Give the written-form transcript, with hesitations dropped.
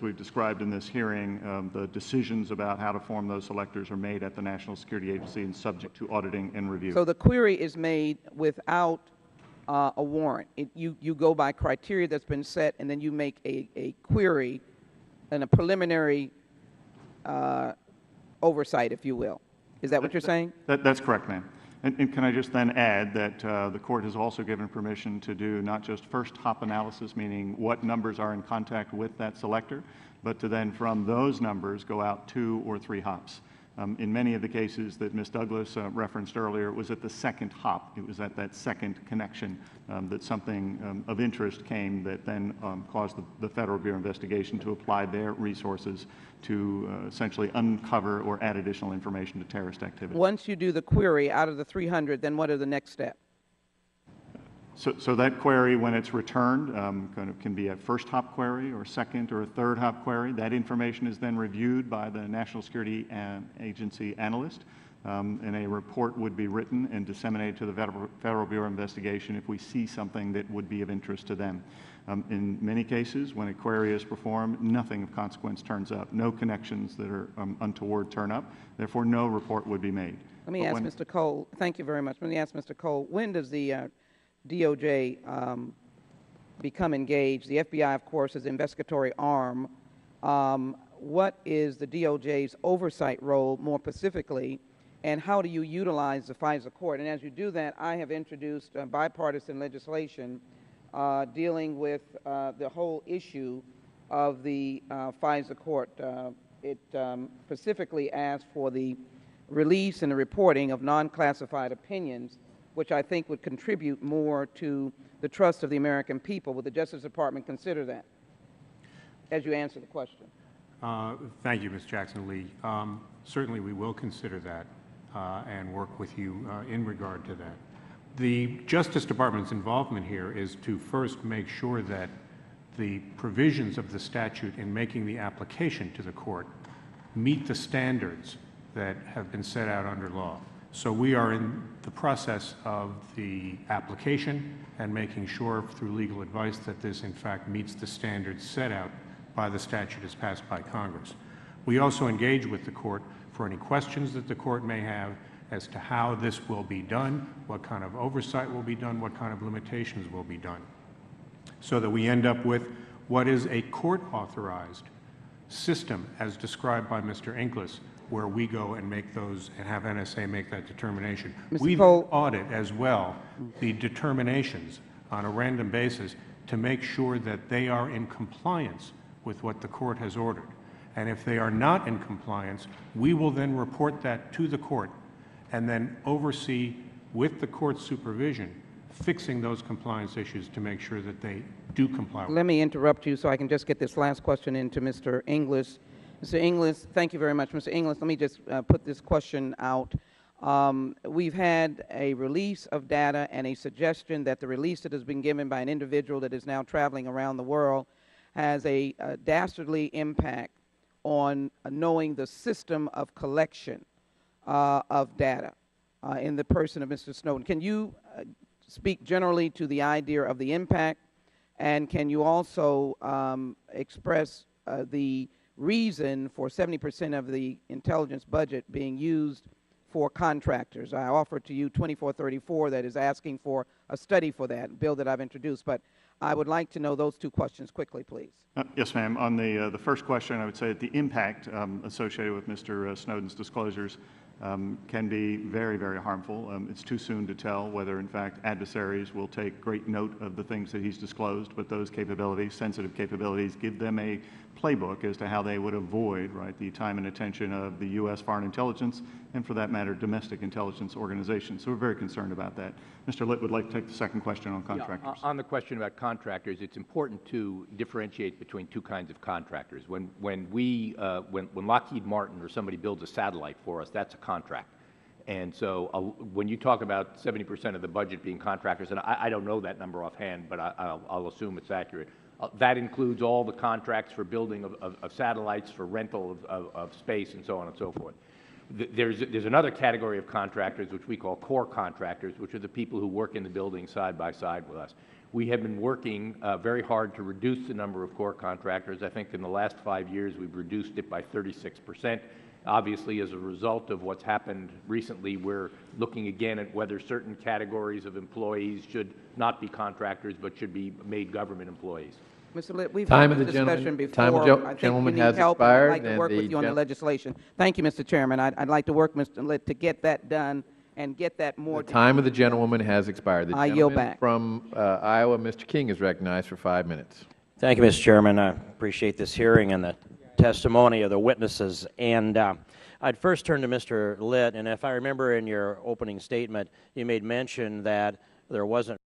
we've described in this hearing, the decisions about how to form those selectors are made at the National Security Agency and subject to auditing and review. So the query is made without a warrant. You go by criteria that's been set, and then you make a query and a preliminary oversight, if you will. Is that what you're saying? That's correct, ma'am. And can I just then add that the court has also given permission to do not just first hop analysis, meaning what numbers are in contact with that selector, but to then from those numbers go out 2 or 3 hops. In many of the cases that Ms. Douglas referenced earlier, it was at the second hop. It was at that second connection that something of interest came that then caused the Federal Bureau of Investigation to apply their resources to essentially uncover or add additional information to terrorist activity. Once you do the query out of the 300, then what are the next steps? So that query, when it's returned, can be a first hop query or second or a third hop query. That information is then reviewed by the National Security Agency analyst, and a report would be written and disseminated to the Federal Bureau of Investigation if we see something that would be of interest to them. In many cases, when a query is performed, nothing of consequence turns up. No connections that are untoward turn up. Therefore, no report would be made. Let me ask Mr. Cole. Thank you very much. Let me ask Mr. Cole, when does the DOJ become engaged? The FBI, of course, is the investigatory arm. What is the DOJ's oversight role more specifically, and how do you utilize the FISA court? And as you do that, I have introduced bipartisan legislation dealing with the whole issue of the FISA court. It specifically asks for the release and the reporting of non-classified opinions, which I think would contribute more to the trust of the American people. Would the Justice Department consider that as you answer the question? Thank you, Ms. Jackson-Lee. Certainly we will consider that and work with you in regard to that. The Justice Department's involvement here is to first make sure that the provisions of the statute in making the application to the court meet the standards that have been set out under law. So we are in the process of the application and making sure through legal advice that this in fact meets the standards set out by the statute as passed by Congress. We also engage with the court for any questions that the court may have as to how this will be done, what kind of oversight will be done, what kind of limitations will be done, so that we end up with what is a court-authorized system as described by Mr. Inglis, where we go and make those and have NSA make that determination. We audit as well the determinations on a random basis to make sure that they are in compliance with what the court has ordered. And if they are not in compliance, we will then report that to the court and then oversee with the court's supervision fixing those compliance issues to make sure that they do comply. Let me interrupt you so I can just get this last question into Mr. Inglis. Mr. Inglis, thank you very much. Mr. Inglis, let me just put this question out. We've had a release of data and a suggestion that the release that has been given by an individual that is now traveling around the world has a dastardly impact on knowing the system of collection of data in the person of Mr. Snowden. Can you speak generally to the idea of the impact, and can you also express the reason for 70% of the intelligence budget being used for contractors? I offer to you 2434 that is asking for a study for that bill that I've introduced, but I would like to know those two questions quickly, please. Yes, ma'am. On the first question, I would say that the impact associated with Mr. Snowden's disclosures can be very, very harmful. It's too soon to tell whether, in fact, adversaries will take great note of the things that he's disclosed, but those capabilities, sensitive capabilities, give them a playbook as to how they would avoid, right, the time and attention of the U.S. foreign intelligence and, for that matter, domestic intelligence organizations. So we're very concerned about that. Mr. Litt would like to take the second question on contractors. Yeah, on the question about contractors, it's important to differentiate between two kinds of contractors. When Lockheed Martin or somebody builds a satellite for us, that's a contract. And so when you talk about 70% of the budget being contractors, and I don't know that number offhand, but I'll assume it's accurate, that includes all the contracts for building of satellites, for rental of space, and so on and so forth. There's another category of contractors which we call core contractors, which are the people who work in the building side by side with us. We have been working very hard to reduce the number of core contractors. I think in the last 5 years, we've reduced it by 36%. Obviously, as a result of what's happened recently, we're looking again at whether certain categories of employees should not be contractors but should be made government employees. Mr. Litt, we've Time had of this the discussion gentleman- before. time of I think gentleman you need has help, and I'd expired, like to and work the with you on the gen- legislation. Thank you, Mr. Chairman. I'd like to work, Mr. Litt, to get that done and get that more. The time of the gentlewoman has expired. The I yield gentleman back. from Iowa, Mr. King, is recognized for 5 minutes. Thank you, Mr. Chairman. I appreciate this hearing and the testimony of the witnesses. And I'd first turn to Mr. Litt, and if I remember in your opening statement, you made mention that there wasn't